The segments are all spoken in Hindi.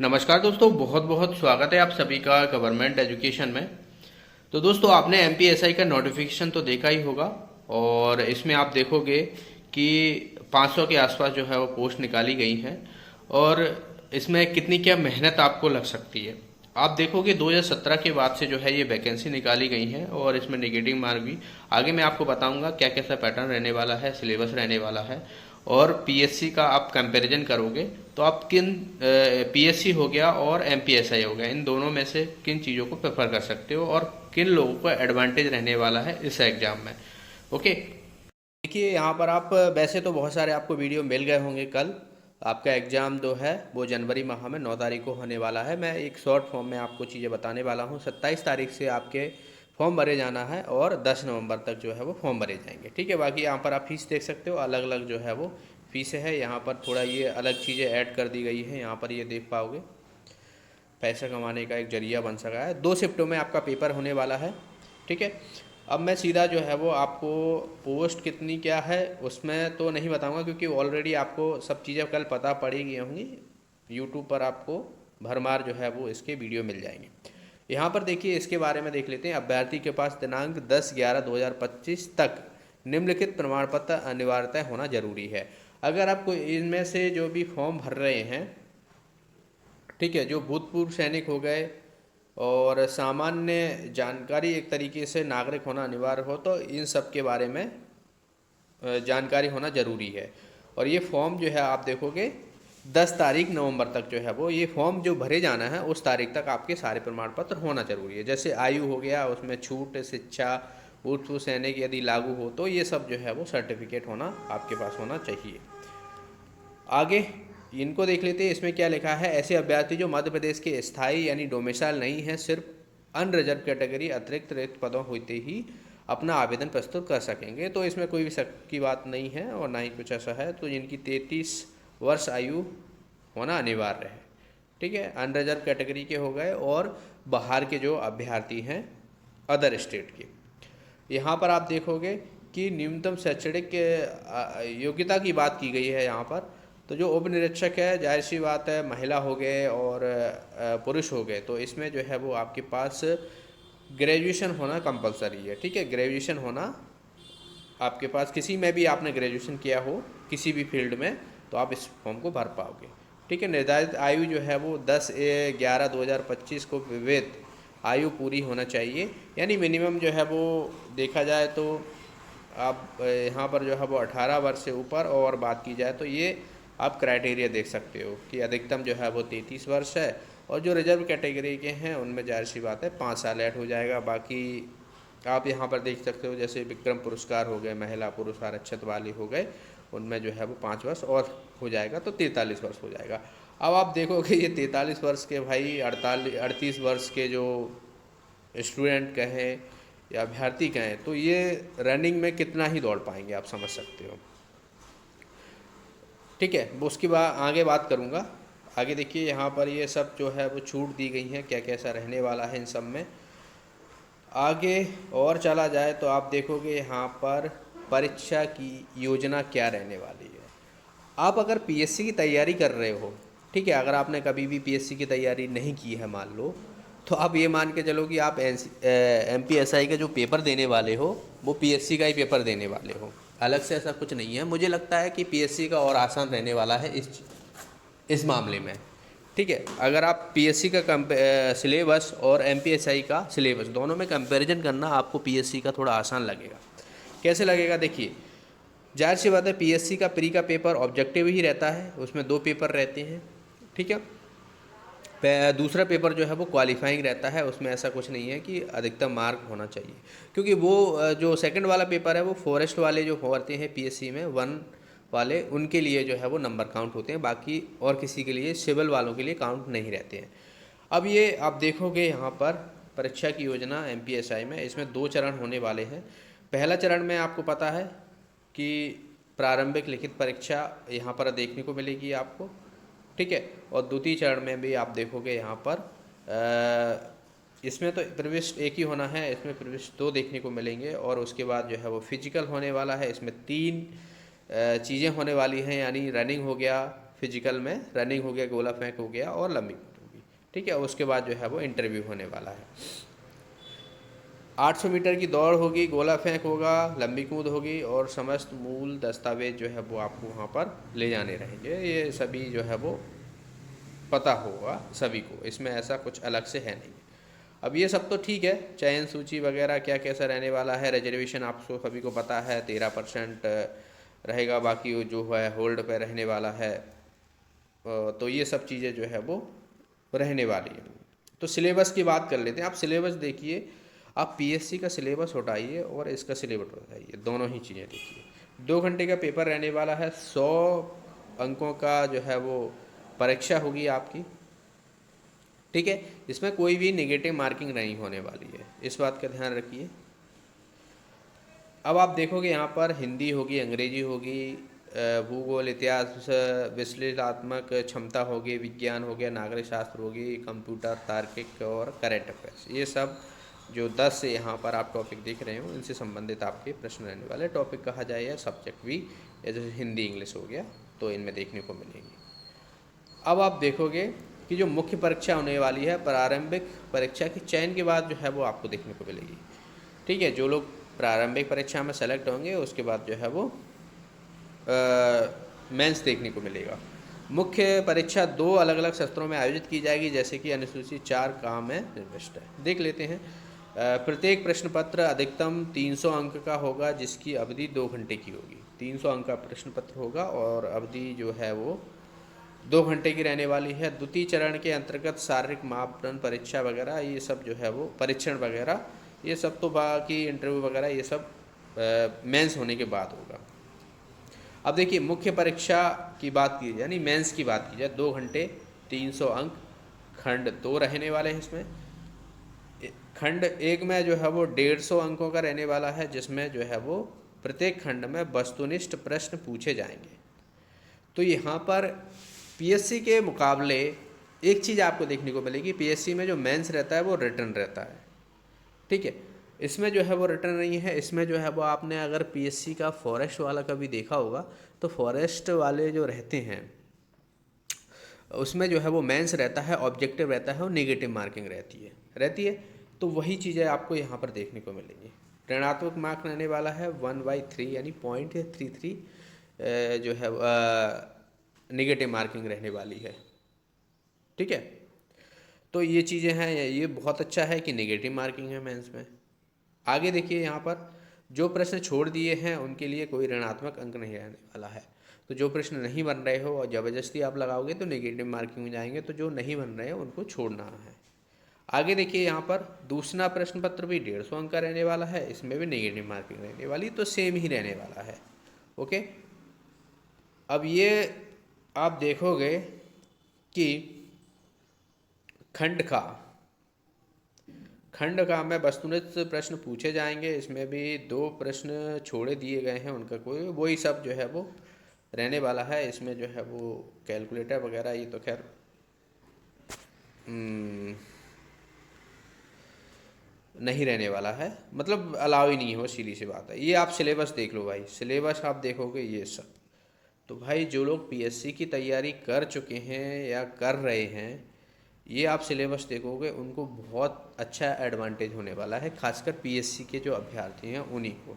नमस्कार दोस्तों, बहुत बहुत स्वागत है आप सभी का गवर्नमेंट एजुकेशन में। तो दोस्तों, आपने एमपीएसआई का नोटिफिकेशन तो देखा ही होगा और इसमें आप देखोगे कि 500 के आसपास जो है वो पोस्ट निकाली गई हैं और इसमें कितनी क्या मेहनत आपको लग सकती है। आप देखोगे 2017 के बाद से जो है ये वैकेंसी निकाली गई है और इसमें नेगेटिव मार्क भी। आगे मैं आपको बताऊंगा क्या कैसा पैटर्न रहने वाला है, सिलेबस रहने वाला है और पीएससी का आप कंपैरिजन करोगे तो आप किन पीएससी हो गया और एमपीएसआई हो गया, इन दोनों में से किन चीज़ों को प्रेफर कर सकते हो और किन लोगों को एडवांटेज रहने वाला है इस एग्जाम में। ओके, देखिए यहाँ पर आप वैसे तो बहुत सारे आपको वीडियो मिल गए होंगे। कल आपका एग्ज़ाम जो है वो जनवरी माह में 9 तारीख को होने वाला है। मैं एक शॉर्ट फॉर्म में आपको चीज़ें बताने वाला हूँ। 27 तारीख से आपके फॉर्म भरे जाना है और 10 नवंबर तक जो है वो फॉर्म भरे जाएंगे। ठीक है, बाकी यहाँ पर आप फीस देख सकते हो, अलग अलग जो है वो फीस है। यहाँ पर थोड़ा ये अलग चीज़ें ऐड कर दी गई है, यहाँ पर ये देख पाओगे। पैसा कमाने का एक जरिया बन सका है। 2 शिफ्टों में आपका पेपर होने वाला है। ठीक है, अब मैं सीधा जो है वो आपको पोस्ट कितनी क्या है उसमें तो नहीं बताऊंगा, क्योंकि ऑलरेडी आपको सब चीज़ें कल पता पड़ी गई होंगी। यूट्यूब पर आपको भरमार जो है वो इसके वीडियो मिल जाएंगे। यहाँ पर देखिए, इसके बारे में देख लेते हैं। अभ्यर्थी के पास दिनांक 10/11/2025 तक निम्नलिखित प्रमाण पत्र अनिवार्यतः होना जरूरी है। अगर आपको इनमें से जो भी फॉर्म भर रहे हैं, ठीक है, जो भूतपूर्व सैनिक हो गए और सामान्य जानकारी एक तरीके से नागरिक होना अनिवार्य हो, तो इन सब के बारे में जानकारी होना ज़रूरी है। और ये फॉर्म जो है आप देखोगे 10 तारीख नवंबर तक जो है वो ये फॉर्म जो भरे जाना है उस तारीख तक आपके सारे प्रमाण पत्र होना जरूरी है। जैसे आयु हो गया, उसमें छूट, शिक्षा, भूतपूर्व सैनिक यदि लागू हो तो ये सब जो है वो सर्टिफिकेट होना आपके पास होना चाहिए। आगे इनको देख लेते हैं। इसमें क्या लिखा है, ऐसे अभ्यर्थी जो मध्य प्रदेश के स्थायी यानी डोमिसाइल नहीं है, सिर्फ अनरिजर्व कैटेगरी अतिरिक्त रिक्त पदों होते ही अपना आवेदन प्रस्तुत कर सकेंगे। तो इसमें कोई भी शक की बात नहीं है और ना ही कुछ ऐसा है। तो जिनकी 33 वर्ष आयु होना अनिवार्य है। ठीक है, अनरिजर्व कैटेगरी के हो गए और बाहर के जो अभ्यर्थी हैं अदर स्टेट के। यहाँ पर आप देखोगे कि न्यूनतम शैक्षणिक योग्यता की बात की गई है यहाँ पर। तो जो उप निरीक्षक है, जाहिर सी बात है, महिला हो गए और पुरुष हो गए, तो इसमें जो है वो आपके पास ग्रेजुएशन होना कंपलसरी है। ठीक है, ग्रेजुएशन होना आपके पास, किसी में भी आपने ग्रेजुएशन किया हो किसी भी फील्ड में तो आप इस फॉर्म को भर पाओगे। ठीक है, निर्धारित आयु जो है वो 10/11/2025 को विविध आयु पूरी होना चाहिए, यानी मिनिमम जो है वो देखा जाए तो आप यहाँ पर जो है वो 18 वर्ष से ऊपर, और बात की जाए तो ये आप क्राइटेरिया देख सकते हो कि अधिकतम जो है वो 33 वर्ष है और जो रिजर्व कैटेगरी के हैं उनमें जाहिर सी बात है 5 साल ऐड हो जाएगा। बाकी आप यहाँ पर देख सकते हो, जैसे विक्रम पुरस्कार हो गए, महिला पुरुष आरक्षित वाले हो गए, उनमें जो है वो 5 वर्ष और हो जाएगा तो 43 वर्ष हो जाएगा। अब आप देखोगे ये 43 वर्ष के भाई 38 वर्ष के जो स्टूडेंट कहें या अभ्यर्थी कहें तो ये रनिंग में कितना ही दौड़ पाएंगे, आप समझ सकते हो। ठीक है, वो उसकी आगे बात करूँगा। आगे देखिए, यहाँ पर ये सब जो है वो छूट दी गई हैं, क्या कैसा रहने वाला है इन सब में। आगे और चला जाए तो आप देखोगे यहाँ पर परीक्षा की योजना क्या रहने वाली है। आप अगर पीएससी की तैयारी कर रहे हो, ठीक है, अगर आपने कभी भी पीएससी की तैयारी नहीं की है मान लो, तो आप ये मान के चलो कि आप एमपीएसआई का जो पेपर देने वाले हो वो पीएससी का ही पेपर देने वाले हो। अलग से ऐसा कुछ नहीं है। मुझे लगता है कि पीएससी का और आसान रहने वाला है इस मामले में। ठीक है, अगर आप पीएससी का सिलेबस और एमपीएसआई का सिलेबस दोनों में कंपैरिजन करना, आपको पीएससी का थोड़ा आसान लगेगा। कैसे लगेगा, देखिए, जाहिर सी बात है पीएससी का प्री का पेपर ऑब्जेक्टिव ही रहता है, उसमें 2 पेपर रहते हैं। ठीक है, दूसरा पेपर जो है वो क्वालिफाइंग रहता है, उसमें ऐसा कुछ नहीं है कि अधिकतम मार्क होना चाहिए, क्योंकि वो जो सेकंड वाला पेपर है वो फॉरेस्ट वाले जो होते हैं पीएससी में 1 वाले, उनके लिए जो है वो नंबर काउंट होते हैं, बाकी और किसी के लिए, सिविल वालों के लिए काउंट नहीं रहते हैं। अब ये आप देखोगे यहाँ पर परीक्षा की योजना एमपीएसआई में, इसमें 2 चरण होने वाले हैं। पहला चरण में आपको पता है कि प्रारंभिक लिखित परीक्षा यहाँ पर देखने को मिलेगी आपको। ठीक है, और द्वितीय चरण में भी आप देखोगे यहाँ पर इसमें तो प्रविष्ट एक ही होना है, इसमें प्रविष्ट 2 देखने को मिलेंगे, और उसके बाद जो है वो फिजिकल होने वाला है। इसमें 3 चीज़ें होने वाली हैं, यानी रनिंग हो गया, फिजिकल में रनिंग हो गया, गोला फेंक हो गया और लंबी कूद होगी। ठीक है, उसके बाद जो है वो इंटरव्यू होने वाला है। 800 मीटर की दौड़ होगी, गोला फेंक होगा, लंबी कूद होगी और समस्त मूल दस्तावेज जो है वो आपको वहाँ पर ले जाने रहेंगे। ये सभी जो है वो पता होगा सभी को, इसमें ऐसा कुछ अलग से है नहीं। अब ये सब तो ठीक है, चयन सूची वगैरह क्या कैसा रहने वाला है, रिजर्वेशन आपको सभी को पता है 13% रहेगा, बाकी वो जो है होल्ड पे रहने वाला है। तो ये सब चीज़ें जो है वो रहने वाली है। तो सिलेबस की बात कर लेते हैं। आप सिलेबस देखिए, आप पीएससी का सिलेबस उठाइए और इसका सिलेबस उठाइए, दोनों ही चीज़ें देखिए। 2 घंटे का पेपर रहने वाला है, 100 अंकों का जो है वो परीक्षा होगी आपकी। ठीक है, इसमें कोई भी नेगेटिव मार्किंग नहीं होने वाली है, इस बात का ध्यान रखिए। अब आप देखोगे यहाँ पर हिंदी होगी, अंग्रेजी होगी, भूगोल, इतिहास, विश्लेषणात्मक क्षमता होगी, विज्ञान हो गया, नागरिक शास्त्र होगी, कंप्यूटर, तार्किक और करेंट अफेयर्स। ये सब जो 10 से यहाँ पर आप टॉपिक देख रहे हो, इनसे संबंधित आपके प्रश्न रहने वाले। टॉपिक कहा जाए या सब्जेक्ट भी, जैसे हिंदी इंग्लिश हो गया, तो इनमें देखने को मिलेंगी। अब आप देखोगे कि जो मुख्य परीक्षा होने वाली है, प्रारंभिक परीक्षा की चयन के बाद जो है वो आपको देखने को मिलेगी। ठीक है, जो लोग प्रारंभिक परीक्षा में सेलेक्ट होंगे उसके बाद जो है वो मेंस देखने को मिलेगा। मुख्य परीक्षा 2 अलग अलग सत्रों में आयोजित की जाएगी, जैसे कि अनुसूची 4 काम में निर्दिष्ट है। देख लेते हैं। प्रत्येक प्रश्न पत्र अधिकतम 300 अंक का होगा, जिसकी अवधि 2 घंटे की होगी। 300 अंक का प्रश्न पत्र होगा और अवधि जो है वो 2 घंटे की रहने वाली है। द्वितीय चरण के अंतर्गत शारीरिक मापदंड परीक्षा वगैरह ये सब जो है वो परीक्षण वगैरह ये सब तो बाकी इंटरव्यू वगैरह ये सब मेंस होने के बाद होगा। अब देखिए, मुख्य परीक्षा की बात की यानी मेंस की बात की जाए, 2 घंटे 300 अंक, खंड 2 रहने वाले हैं इसमें। खंड 1 में जो है वो 150 अंकों का रहने वाला है, जिसमें जो है वो प्रत्येक खंड में वस्तुनिष्ठ प्रश्न पूछे जाएंगे। तो यहाँ पर पीएससी के मुकाबले एक चीज़ आपको देखने को मिलेगी, पीएससी में जो मेंस रहता है वो रिटर्न रहता है। ठीक है, इसमें जो है वो रिटर्न नहीं है। इसमें जो है वो आपने अगर पीएससी का फॉरेस्ट वाला कभी देखा होगा, तो फॉरेस्ट वाले जो रहते हैं उसमें जो है वो मेंस रहता है, ऑब्जेक्टिव रहता है और नेगेटिव मार्किंग रहती है। तो वही चीज़ें आपको यहाँ पर देखने को मिलेंगी। ऋणात्मक मार्क रहने वाला है 1/3 यानी 0.33 जो है नेगेटिव मार्किंग रहने वाली है। ठीक है, तो ये चीज़ें हैं, ये बहुत अच्छा है कि नेगेटिव मार्किंग है मेंस में। आगे देखिए, यहाँ पर जो प्रश्न छोड़ दिए हैं उनके लिए कोई ऋणात्मक अंक नहीं रहने वाला है। तो जो प्रश्न नहीं बन रहे हो और ज़बरदस्ती आप लगाओगे तो नेगेटिव मार्किंग में जाएंगे, तो जो नहीं बन रहे हैं उनको छोड़ना है। आगे देखिए, यहाँ पर दूसरा प्रश्न पत्र भी 150 अंक का रहने वाला है, इसमें भी नेगेटिव मार्किंग रहने वाली, तो सेम ही रहने वाला है। ओके, अब ये आप देखोगे कि खंड का में वस्तुनिष्ठ प्रश्न पूछे जाएंगे, इसमें भी 2 प्रश्न छोड़े दिए गए हैं, उनका कोई वही सब जो है वो रहने वाला है। इसमें जो है वो कैलकुलेटर वगैरह ये तो खैर नहीं रहने वाला है, मतलब अलाउ ही नहीं हो, सीधी सी बात है। ये आप सिलेबस देख लो भाई, सिलेबस आप देखोगे ये सब, तो भाई जो लोग पीएससी की तैयारी कर चुके हैं या कर रहे हैं, ये आप सिलेबस देखोगे उनको बहुत अच्छा एडवांटेज होने वाला है, खासकर पीएससी के जो अभ्यर्थी हैं उन्हीं को।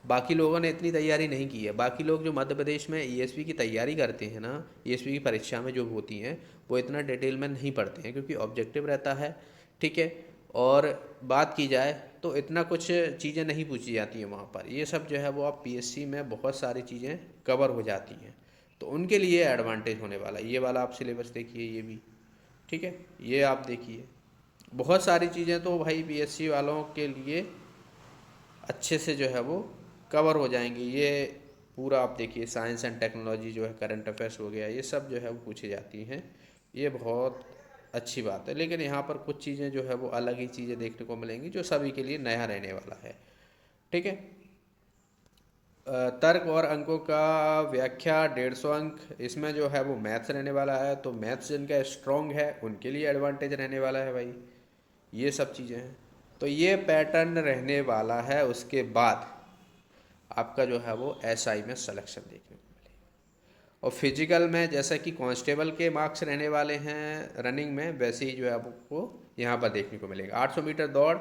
बाकी लोगों ने इतनी तैयारी नहीं की है। बाकी लोग जो मध्य प्रदेश में ईएसपी की तैयारी करते हैं ना, ईएसपी की परीक्षा में जो होती हैं, वो इतना डिटेल में नहीं पढ़ते हैं, क्योंकि ऑब्जेक्टिव रहता है। ठीक है, और बात की जाए तो इतना कुछ चीज़ें नहीं पूछी जाती हैं वहाँ पर। ये सब जो है वो आप पीएससी में बहुत सारी चीज़ें कवर हो जाती हैं, तो उनके लिए एडवांटेज होने वाला है। ये वाला आप सिलेबस देखिए, ये भी ठीक है, ये आप देखिए, बहुत सारी चीज़ें तो भाई पीएससी वालों के लिए अच्छे से जो है वो कवर हो जाएंगी। ये पूरा आप देखिए, साइंस एंड टेक्नोलॉजी जो है, करंट अफेयर्स हो गया, ये सब जो है वो पूछी जाती हैं, ये बहुत अच्छी बात है। लेकिन यहाँ पर कुछ चीज़ें जो है वो अलग ही चीज़ें देखने को मिलेंगी, जो सभी के लिए नया रहने वाला है। ठीक है, तर्क और अंकों का व्याख्या 150 अंक, इसमें जो है वो मैथ्स रहने वाला है, तो मैथ्स जिनका स्ट्रॉन्ग है उनके लिए एडवांटेज रहने वाला है भाई। ये सब चीज़ें हैं, तो ये पैटर्न रहने वाला है। उसके बाद आपका जो है वो एसआई में सिलेक्शन देखने को मिलेगा। और फिजिकल में जैसा कि कांस्टेबल के मार्क्स रहने वाले हैं रनिंग में, वैसे ही जो है आपको यहाँ पर देखने को मिलेगा। 800 मीटर दौड़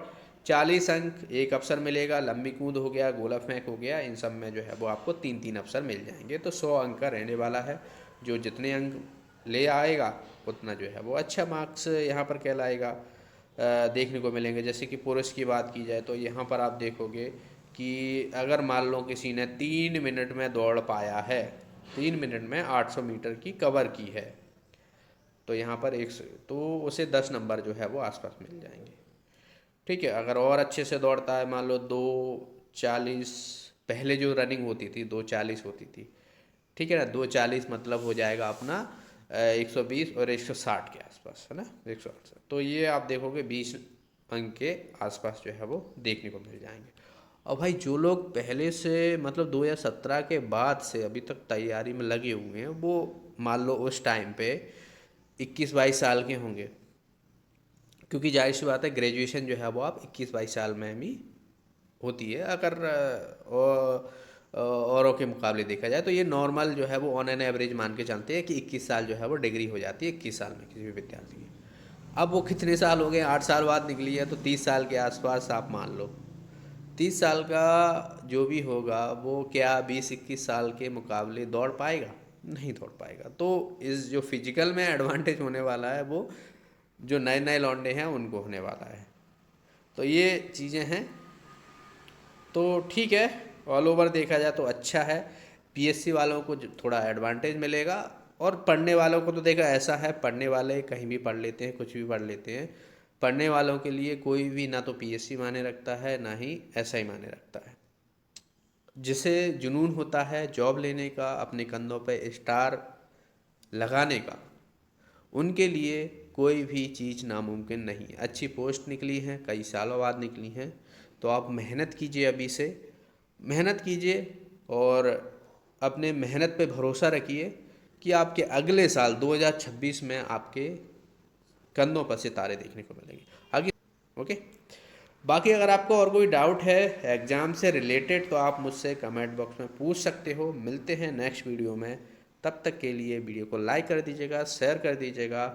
40 अंक एक अवसर मिलेगा, लंबी कूद हो गया, गोला फेंक हो गया, इन सब में जो है वो आपको 3-3 अवसर मिल जाएंगे। तो 100 अंक का रहने वाला है। जो जितने अंक ले आएगा उतना जो है वो अच्छा मार्क्स यहाँ पर कहलाएगा, देखने को मिलेंगे। जैसे कि पुरुष की बात की जाए तो यहाँ पर आप देखोगे कि अगर मान लो किसी ने 3 मिनट में दौड़ पाया है, 3 मिनट में 800 मीटर की कवर की है, तो यहाँ पर तो उसे 10 नंबर जो है वो आसपास मिल जाएंगे। ठीक है, अगर और अच्छे से दौड़ता है, मान लो 2:40, पहले जो रनिंग होती थी 2:40 होती थी, ठीक है ना, 2:40 मतलब हो जाएगा अपना 120 और 160 के आसपास, है ना, 168। तो ये आप देखोगे 20 अंक के आसपास जो है वो देखने को मिल जाएंगे। और भाई जो लोग पहले से मतलब 2017 के बाद से अभी तक तैयारी में लगे हुए हैं, वो मान लो उस टाइम पे 21-22 साल के होंगे, क्योंकि जाहिर सी बात है ग्रेजुएशन जो है वो आप 21-22 साल में भी होती है। अगर औरों के मुकाबले देखा जाए तो ये नॉर्मल जो है वो ऑन एन एवरेज मान के चलते हैं कि 21 साल जो है वो डिग्री हो जाती है 21 साल में किसी भी विद्यार्थी की। अब वो कितने साल हो गए, 8 साल बाद निकली है, तो 30 साल के आसपास आप मान लो। 30 साल का जो भी होगा वो क्या 20-21 साल के मुकाबले दौड़ पाएगा? नहीं दौड़ पाएगा। तो इस जो फिजिकल में एडवांटेज होने वाला है वो जो नए नए लौंडे हैं उनको होने वाला है। तो ये चीज़ें हैं। तो ठीक है, ऑल ओवर देखा जाए तो अच्छा है। पीएससी वालों को थोड़ा एडवांटेज मिलेगा, और पढ़ने वालों को तो देखा ऐसा है, पढ़ने वाले कहीं भी पढ़ लेते हैं, कुछ भी पढ़ लेते हैं। पढ़ने वालों के लिए कोई भी ना तो पीएससी माने रखता है ना ही एसआई माने रखता है। जिसे जुनून होता है जॉब लेने का, अपने कंधों पे स्टार लगाने का, उनके लिए कोई भी चीज़ नामुमकिन नहीं। अच्छी पोस्ट निकली हैं, कई सालों बाद निकली हैं, तो आप मेहनत कीजिए, अभी से मेहनत कीजिए और अपने मेहनत पे भरोसा रखिए कि आपके अगले साल 2026 में आपके कंधों पर सितारे देखने को मिलेंगे आगे। ओके, बाकी अगर आपको और कोई डाउट है एग्ज़ाम से रिलेटेड तो आप मुझसे कमेंट बॉक्स में पूछ सकते हो। मिलते हैं नेक्स्ट वीडियो में, तब तक के लिए वीडियो को लाइक कर दीजिएगा, शेयर कर दीजिएगा